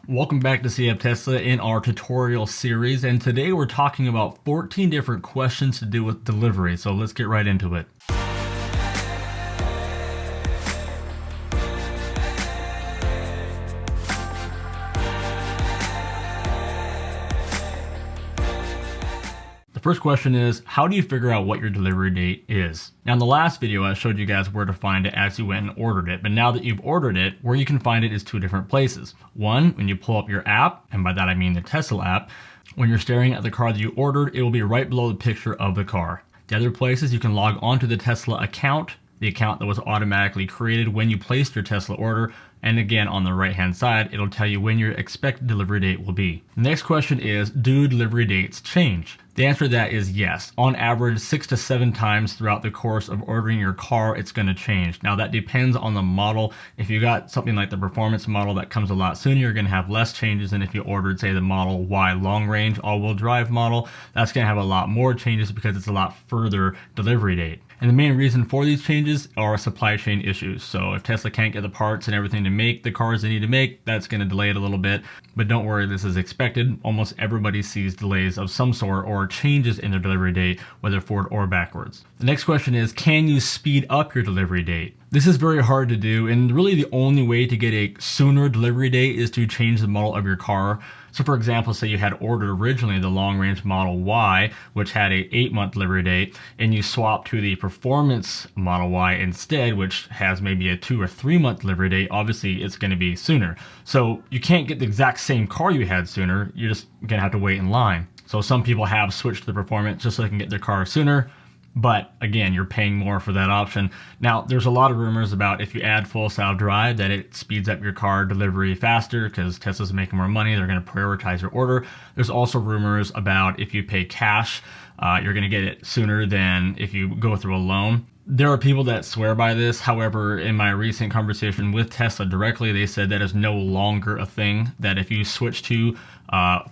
Welcome back to CF Tesla in our tutorial series, and today we're talking about 14 different questions to do with delivery, so let's get right into it. The first question is, how do you figure out what your delivery date is? Now in the last video I showed you guys where to find it as you went and ordered it, but now that you've ordered it, where you can find it is two different places. One, when you pull up your app, and by that I mean the Tesla app, when you're staring at the car that you ordered, it will be right below the picture of the car. The other place is you can log onto the Tesla account, the account that was automatically created when you placed your Tesla order, and again on the right hand side it'll tell you when your expected delivery date will be. The next question is, do delivery dates change? The answer to that is yes. On average, 6 to 7 times throughout the course of ordering your car, it's going to change. Now that depends on the model. If you got something like the performance model that comes a lot sooner, you're going to have less changes than if you ordered, say, the Model Y long range all-wheel drive model. That's going to have a lot more changes because it's a lot further delivery date. And the main reason for these changes are supply chain issues. So if Tesla can't get the parts and everything to make the cars they need to make, that's going to delay it a little bit. But don't worry, this is expected. Almost everybody sees delays of some sort or changes in their delivery date, whether forward or backwards. The next question is, can you speed up your delivery date? This is very hard to do, and really the only way to get a sooner delivery date is to change the model of your car. So for example, say you had ordered originally the long range Model Y, which had a 8-month delivery date, and you swap to the performance Model Y instead, which has maybe a 2 or 3 month delivery date. Obviously it's going to be sooner. So you can't get the exact same car you had sooner. You're just going to have to wait in line. So some people have switched to the performance just so they can get their car sooner. But again, you're paying more for that option. Now, there's a lot of rumors about if you add full self-drive that it speeds up your car delivery faster because Tesla's making more money. They're going to prioritize your order. There's also rumors about if you pay cash, you're going to get it sooner than if you go through a loan. There are people that swear by this. However, in my recent conversation with Tesla directly, they said that is no longer a thing, that if you switch to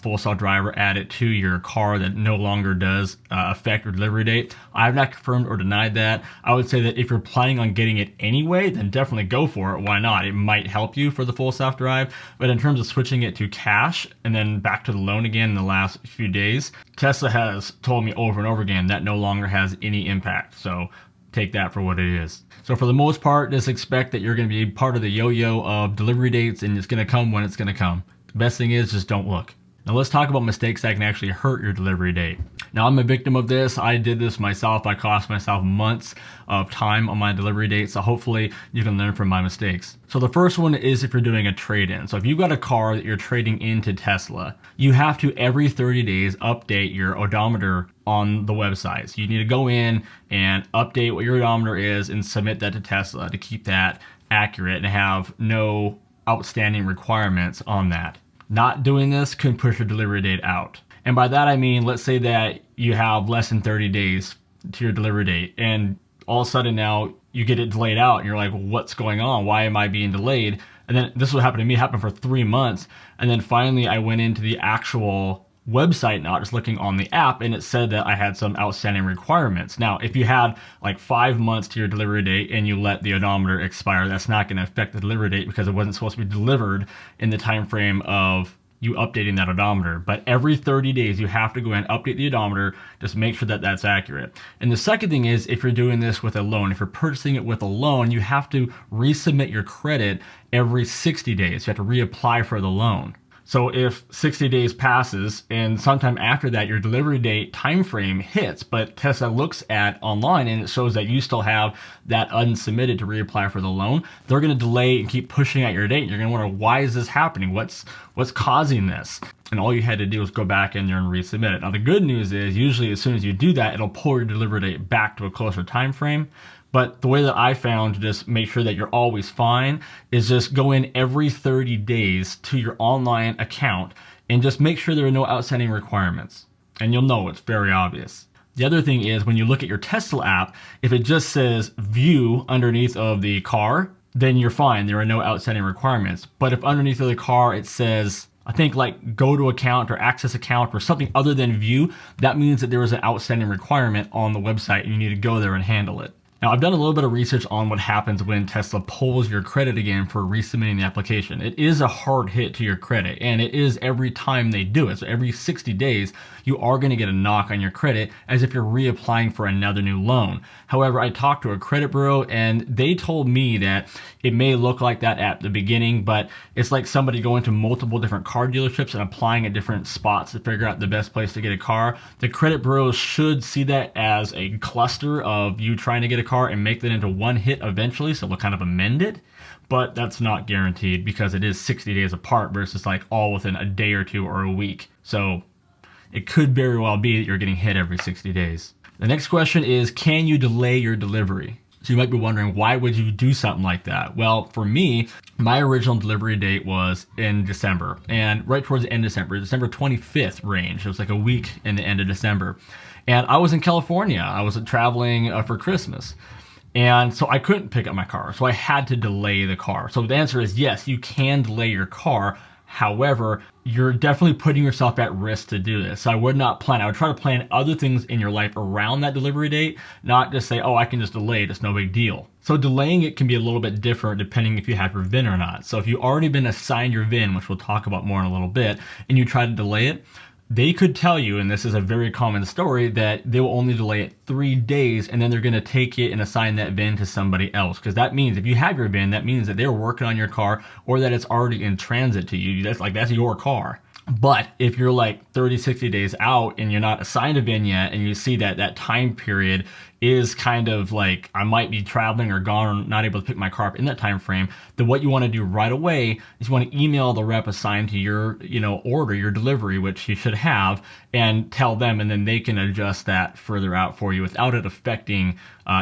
full self-drive or add it to your car, that no longer does affect your delivery date. I have not confirmed or denied that. I would say that if you're planning on getting it anyway, then definitely go for it. Why not? It might help you for the full self-drive. But in terms of switching it to cash and then back to the loan again in the last few days, Tesla has told me over and over again that no longer has any impact. So take that for what it is. So for the most part, just expect that you're going to be part of the yo-yo of delivery dates, and it's going to come when it's going to come. The best thing is just don't look. Now let's talk about mistakes that can actually hurt your delivery date. Now I'm a victim of this. I did this myself. I cost myself months of time on my delivery date. So hopefully you can learn from my mistakes. So the first one is if you're doing a trade-in. So if you've got a car that you're trading into Tesla, you have to every 30 days update your odometer on the website. So you need to go in and update what your odometer is and submit that to Tesla to keep that accurate and have no outstanding requirements on that. Not doing this can push your delivery date out. And by that I mean, let's say that you have less than 30 days to your delivery date, and all of a sudden now you get it delayed out and you're like, what's going on? Why am I being delayed? And then this will happen to me, happened for 3 months. And then finally I went into the actual website, not just looking on the app, and it said that I had some outstanding requirements. Now, if you had like 5 months to your delivery date and you let the odometer expire, that's not going to affect the delivery date because it wasn't supposed to be delivered in the time frame of you updating that odometer. But every 30 days you have to go and update the odometer, just make sure that that's accurate. And the second thing is, if you're doing this with a loan, if you're purchasing it with a loan, you have to resubmit your credit every 60 days. You have to reapply for the loan. So if 60 days passes and sometime after that your delivery date time frame hits, but Tesla looks at online and it shows that you still have that unsubmitted to reapply for the loan, they're going to delay and keep pushing at your date. You're going to wonder, why is this happening? What's causing this? And all you had to do was go back in there and resubmit it. Now the good news is, usually as soon as you do that, it'll pull your delivery date back to a closer time frame. But the way that I found to just make sure that you're always fine is just go in every 30 days to your online account and just make sure there are no outstanding requirements. And you'll know it's very obvious. The other thing is, when you look at your Tesla app, if it just says view underneath of the car, then you're fine. There are no outstanding requirements. But if underneath of the car it says, I think, like go to account or access account or something other than view, that means that there is an outstanding requirement on the website and you need to go there and handle it. Now, I've done a little bit of research on what happens when Tesla pulls your credit again for resubmitting the application. It is a hard hit to your credit, and it is every time they do it. So every 60 days, you are going to get a knock on your credit as if you're reapplying for another new loan. However, I talked to a credit bureau, and they told me that it may look like that at the beginning, but it's like somebody going to multiple different car dealerships and applying at different spots to figure out the best place to get a car. The credit bureaus should see that as a cluster of you trying to get a car and make that into one hit eventually, so they'll kind of amend it. But that's not guaranteed because it is 60 days apart versus like all within a day or two or a week. So it could very well be that you're getting hit every 60 days. The next question is, can you delay your delivery? So you might be wondering, why would you do something like that? Well, for me, my original delivery date was in December, and right towards the end of December 25th range. It was like a week in the end of December. And I was in California. I was traveling for Christmas. And so I couldn't pick up my car. So I had to delay the car. So the answer is yes, you can delay your car. However, you're definitely putting yourself at risk to do this. So I would try to plan other things in your life around that delivery date, not just say, oh, I can just delay it, it's no big deal. So delaying it can be a little bit different depending if you have your VIN or not. So if you've already been assigned your VIN, which we'll talk about more in a little bit, and you try to delay it, they could tell you, and this is a very common story, that they will only delay it 3 days, and then they're going to take it and assign that VIN to somebody else. Because that means if you have your VIN, that means that they're working on your car or that it's already in transit to you. That's your car. But if you're like 30, 60 days out and you're not assigned a VIN yet, and you see that that time period is kind of like, I might be traveling or gone or not able to pick my car up in that time frame, then what you want to do right away is you want to email the rep assigned to your, order, your delivery, which you should have, and tell them, and then they can adjust that further out for you without it affecting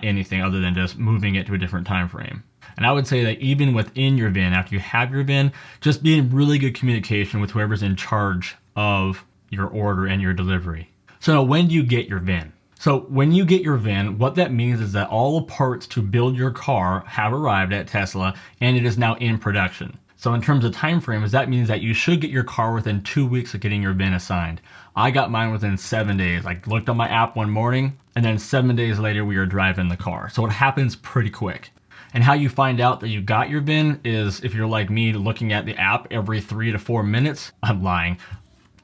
anything other than just moving it to a different time frame. And I would say that even within your VIN, after you have your VIN, just be in really good communication with whoever's in charge of your order and your delivery. So now, when do you get your VIN? So when you get your VIN, what that means is that all the parts to build your car have arrived at Tesla and it is now in production. So in terms of time frames, that means that you should get your car within 2 weeks of getting your VIN assigned. I got mine within 7 days. I looked on my app one morning, and then 7 days later we were driving the car. So it happens pretty quick. And how you find out that you got your VIN is, if you're like me, looking at the app every 3 to 4 minutes. I'm lying.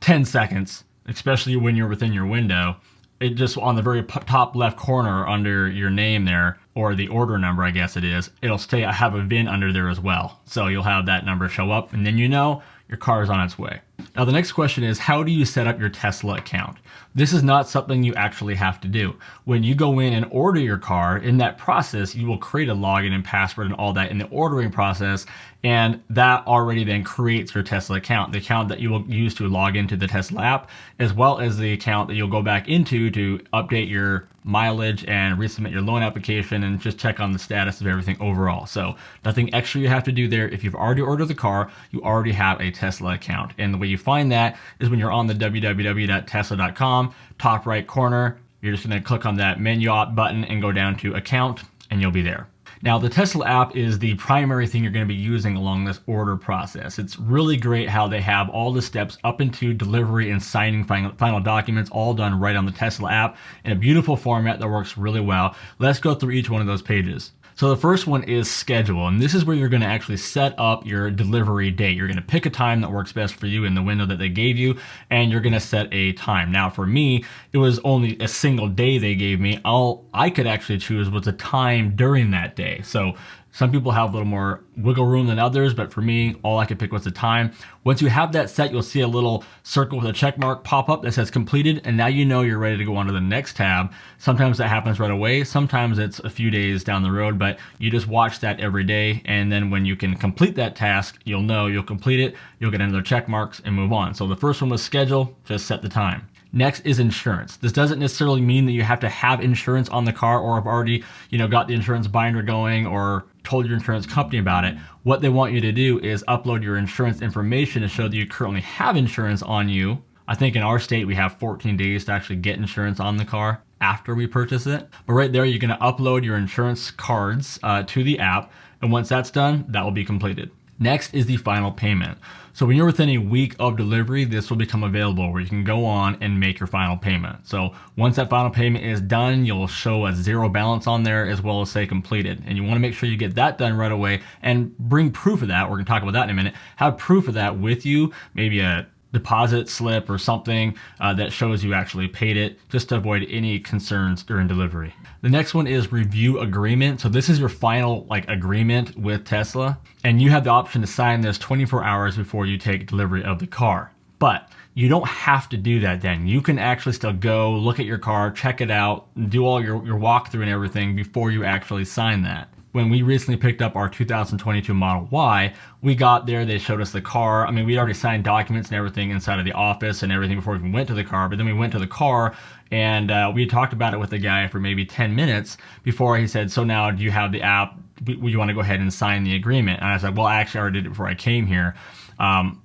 10 seconds, especially when you're within your window. It just on the very top left corner under your name there, or the order number, I guess it is, it'll say I have a VIN under there as well. So you'll have that number show up, and then you know your car is on its way. Now the next question is, how do you set up your Tesla account? This is not something you actually have to do. When you go in and order your car, in that process, you will create a login and password and all that in the ordering process, and that already then creates your Tesla account, the account that you will use to log into the Tesla app, as well as the account that you'll go back into to update your mileage and resubmit your loan application and just check on the status of everything overall. So nothing extra you have to do there. If you've already ordered the car, you already have a Tesla account. And the way you find that is when you're on the www.tesla.com, top right corner, you're just going to click on that menu button and go down to account, and you'll be there. Now, the Tesla app is the primary thing you're going to be using along this order process. It's really great how they have all the steps up into delivery and signing final documents all done right on the Tesla app in a beautiful format that works really well. Let's go through each one of those pages. So the first one is schedule, and this is where you're going to actually set up your delivery date. You're going to pick a time that works best for you in the window that they gave you, and you're going to set a time. Now for me, it was only a single day they gave me. All I could actually choose was a time during that day. So some people have a little more wiggle room than others, but for me, all I could pick was the time. Once you have that set, you'll see a little circle with a check mark pop up that says completed, and now you know you're ready to go on to the next tab. Sometimes that happens right away. Sometimes it's a few days down the road, but you just watch that every day, and then when you can complete that task, you'll know you'll complete it, you'll get another check marks and move on. So the first one was schedule, just set the time. Next is insurance. This doesn't necessarily mean that you have to have insurance on the car or have already, got the insurance binder going or told your insurance company about it. What they want you to do is upload your insurance information to show that you currently have insurance on you. I think in our state we have 14 days to actually get insurance on the car after we purchase it. But right there, you're going to upload your insurance cards to the app. And once that's done, that will be completed. Next is the final payment. So when you're within a week of delivery, this will become available where you can go on and make your final payment. So once that final payment is done, you'll show a zero balance on there as well as say completed. And you want to make sure you get that done right away and bring proof of that. We're going to talk about that in a minute. Have proof of that with you, maybe a deposit slip or something that shows you actually paid it, just to avoid any concerns during delivery. The next one is review agreement. So this is your final agreement with Tesla, and you have the option to sign this 24 hours before you take delivery of the car. But you don't have to do that then. You can actually still go look at your car, check it out, do all your walkthrough and everything before you actually sign that. When we recently picked up our 2022 Model Y, we got there, they showed us the car. I mean, we'd already signed documents and everything inside of the office and everything before we even went to the car, but then we went to the car and we talked about it with the guy for maybe 10 minutes before he said, so now do you have the app? You want to go ahead and sign the agreement? And I was like, well, actually I already did it before I came here.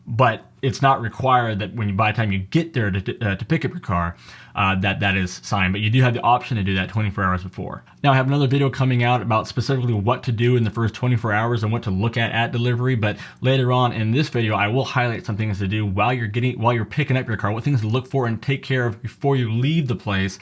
But it's not required that by the time you get there to pick up your car, that is signed, but you do have the option to do that 24 hours before. Now I have another video coming out about specifically what to do in the first 24 hours and what to look at delivery, but later on in this video I will highlight some things to do while you're picking up your car, what things to look for and take care of before you leave the place.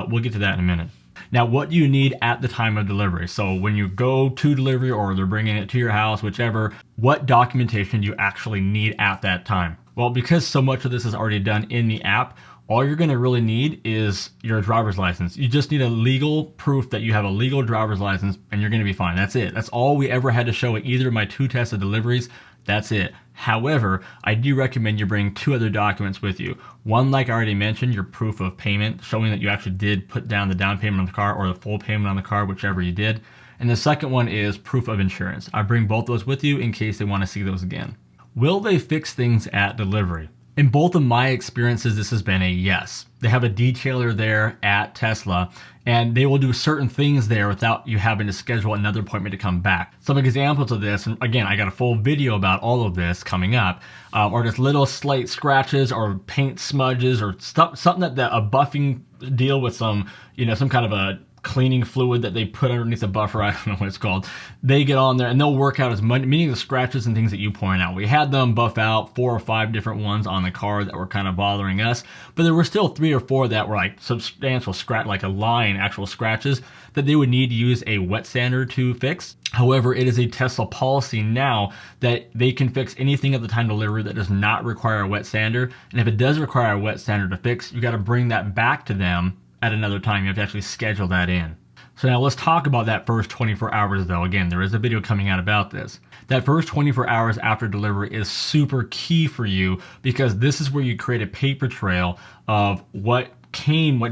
We'll get to that in a minute. Now, what do you need at the time of delivery? So when you go to delivery or they're bringing it to your house, whichever, what documentation do you actually need at that time? Well, because so much of this is already done in the app, all you're going to really need is your driver's license. You just need a legal proof that you have a legal driver's license and you're going to be fine. That's it. That's all we ever had to show at either of my 2 Tesla deliveries. That's it. However, I do recommend you bring 2 other documents with you. One, like I already mentioned, your proof of payment, showing that you actually did put down the down payment on the car or the full payment on the car, whichever you did. And the second one is proof of insurance. I bring both those with you in case they want to see those again. Will they fix things at delivery? In both of my experiences, this has been a yes. They have a detailer there at Tesla, and they will do certain things there without you having to schedule another appointment to come back. Some examples of this, and again, I got a full video about all of this coming up, are just little slight scratches or paint smudges or something that a buffing deal with some kind of a cleaning fluid that they put underneath the buffer. I don't know what it's called. They get on there and they'll work out as many of the scratches and things that you point out. We had them buff out 4 or 5 different ones on the car that were kind of bothering us, but there were still 3 or 4 that were substantial scratch, like a line actual scratches that they would need to use a wet sander to fix. However, it is a Tesla policy now that they can fix anything at the time of delivery that does not require a wet sander. And if it does require a wet sander to fix, you got to bring that back to them at another time. You have to actually schedule that in. So now let's talk about that first 24 hours though. Again, there is a video coming out about this. That first 24 hours after delivery is super key for you because this is where you create a paper trail of what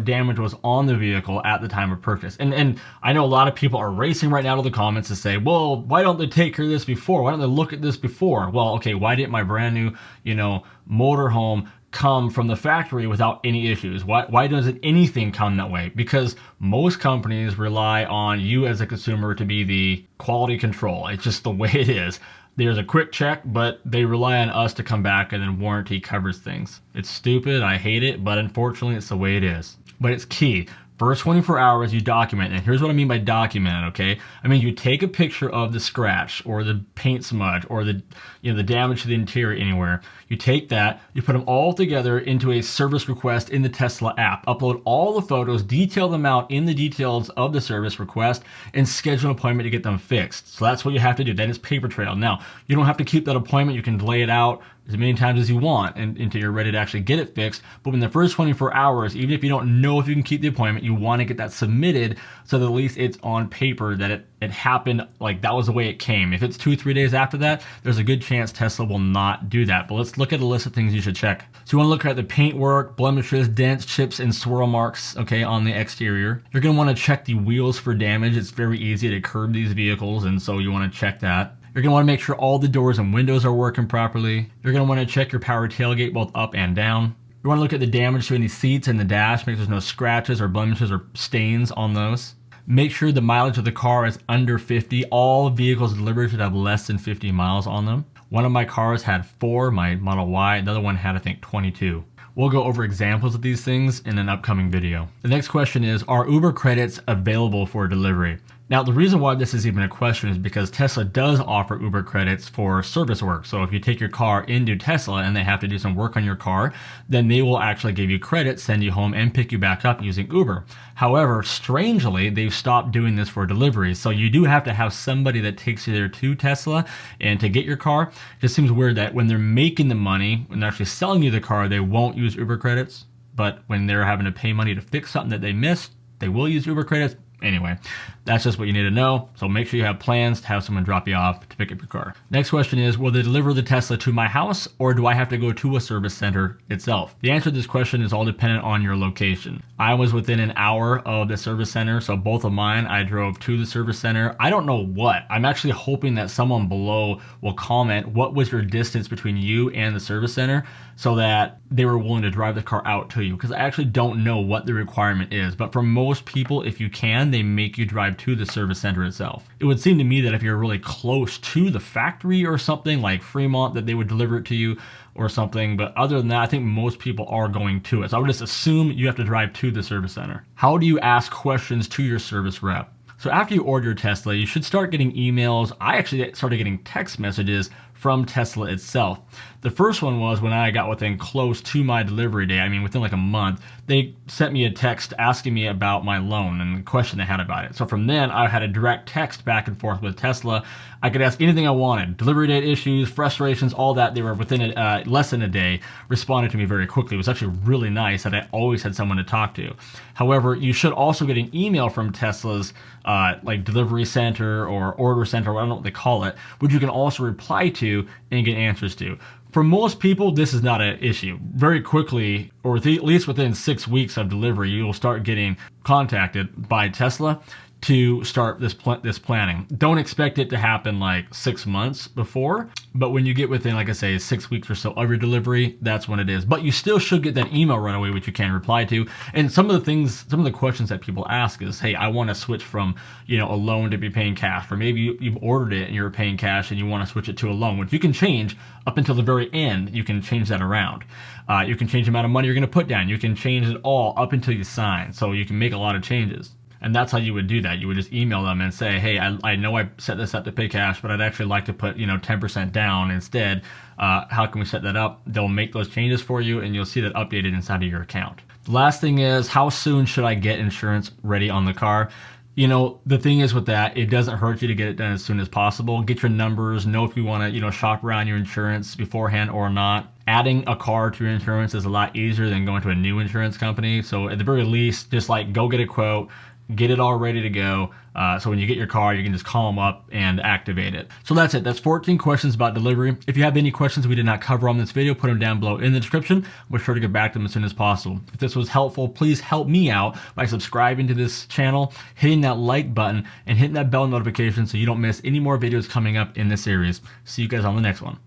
damage was on the vehicle at the time of purchase. And I know a lot of people are racing right now to the comments to say, well, why don't they take care of this before? Why don't they look at this before? Well, okay, why didn't my brand new, motorhome come from the factory without any issues? Why doesn't anything come that way? Because most companies rely on you as a consumer to be the quality control. It's just the way it is. There's a quick check, but they rely on us to come back and then warranty covers things. It's stupid, I hate it, but unfortunately it's the way it is. But it's key. First 24 hours you document, and here's what I mean by document it, okay? I mean, you take a picture of the scratch or the paint smudge or the damage to the interior anywhere. You take that, you put them all together into a service request in the Tesla app. Upload all the photos, detail them out in the details of the service request, and schedule an appointment to get them fixed. So that's what you have to do. That is paper trail. Now, you don't have to keep that appointment. You can delay it out as many times as you want until you're ready to actually get it fixed. But in the first 24 hours, even if you don't know if you can keep the appointment, you want to get that submitted so that at least it's on paper that it happened, like that was the way it came. If it's 2-3 days after that, there's a good chance Tesla will not do that. But let's look at a list of things you should check. So you want to look at the paint work, blemishes, dents, chips, and swirl marks, okay, on the exterior. You're going to want to check the wheels for damage. It's very easy to curb these vehicles, and so you want to check that. You're going to want to make sure all the doors and windows are working properly. You're going to want to check your power tailgate both up and down. You want to look at the damage to any seats and the dash, make sure there's no scratches or blemishes or stains on those. Make sure the mileage of the car is under 50. All vehicles delivered should have less than 50 miles on them. One of my cars had 4, my Model Y. The other one had, I think, 22. We'll go over examples of these things in an upcoming video. The next question is, are Uber credits available for delivery? Now, the reason why this is even a question is because Tesla does offer Uber credits for service work. So if you take your car into Tesla and they have to do some work on your car, then they will actually give you credit, send you home, and pick you back up using Uber. However, strangely, they've stopped doing this for deliveries. So you do have to have somebody that takes you there to Tesla and to get your car. It just seems weird that when they're making the money, when they're actually selling you the car, they won't use Uber credits. But when they're having to pay money to fix something that they missed, they will use Uber credits. Anyway, that's just what you need to know. So make sure you have plans to have someone drop you off to pick up your car. Next question is, will they deliver the Tesla to my house, or do I have to go to a service center itself? The answer to this question is all dependent on your location. I was within an hour of the service center, so both of mine, I drove to the service center. I don't know what. I'm actually hoping that someone below will comment what was your distance between you and the service center, so that they were willing to drive the car out to you, because I actually don't know what the requirement is. But for most people, if you can, they make you drive to the service center itself. It would seem to me that if you're really close to the factory or something like Fremont, that they would deliver it to you or something. But other than that, I think most people are going to it. So I would just assume you have to drive to the service center. How do you ask questions to your service rep? So after you order your Tesla, you should start getting emails. I actually started getting text messages from Tesla itself. The first one was when I got within close to my delivery day. I mean, within like a month, they sent me a text asking me about my loan and the question they had about it. So from then, I had a direct text back and forth with Tesla. I could ask anything I wanted, delivery date issues, frustrations, all that. They were within less than a day, responded to me very quickly. It was actually really nice that I always had someone to talk to. However, you should also get an email from Tesla's like delivery center or order center, or I don't know what they call it, which you can also reply to and get answers to. For most people, this is not an issue. Very quickly, or at least within 6 weeks of delivery, you will start getting contacted by Tesla to start this planning. Don't expect it to happen like 6 months before, but when you get within, like I say, 6 weeks or so of your delivery, that's when it is. But you still should get that email right away, which you can reply to. And some of the questions that people ask is, hey, I want to switch from, a loan to be paying cash, or maybe you've ordered it and you're paying cash and you want to switch it to a loan, which you can change up until the very end. You can change that around. You can change the amount of money you're going to put down. You can change it all up until you sign. So you can make a lot of changes. And that's how you would do that. You would just email them and say, hey, I know I set this up to pay cash, but I'd actually like to put 10% down instead. How can we set that up? They'll make those changes for you, and you'll see that updated inside of your account. The last thing is, how soon should I get insurance ready on the car? The thing is with that, it doesn't hurt you to get it done as soon as possible. Get your numbers, know if you want to, shop around your insurance beforehand or not. Adding a car to your insurance is a lot easier than going to a new insurance company. So at the very least, just go get a quote, get it all ready to go. So when you get your car, you can just call them up and activate it. So that's it. That's 14 questions about delivery. If you have any questions we did not cover on this video, put them down below in the description. We're sure to get back to them as soon as possible. If this was helpful, please help me out by subscribing to this channel, hitting that like button, and hitting that bell notification so you don't miss any more videos coming up in this series. See you guys on the next one.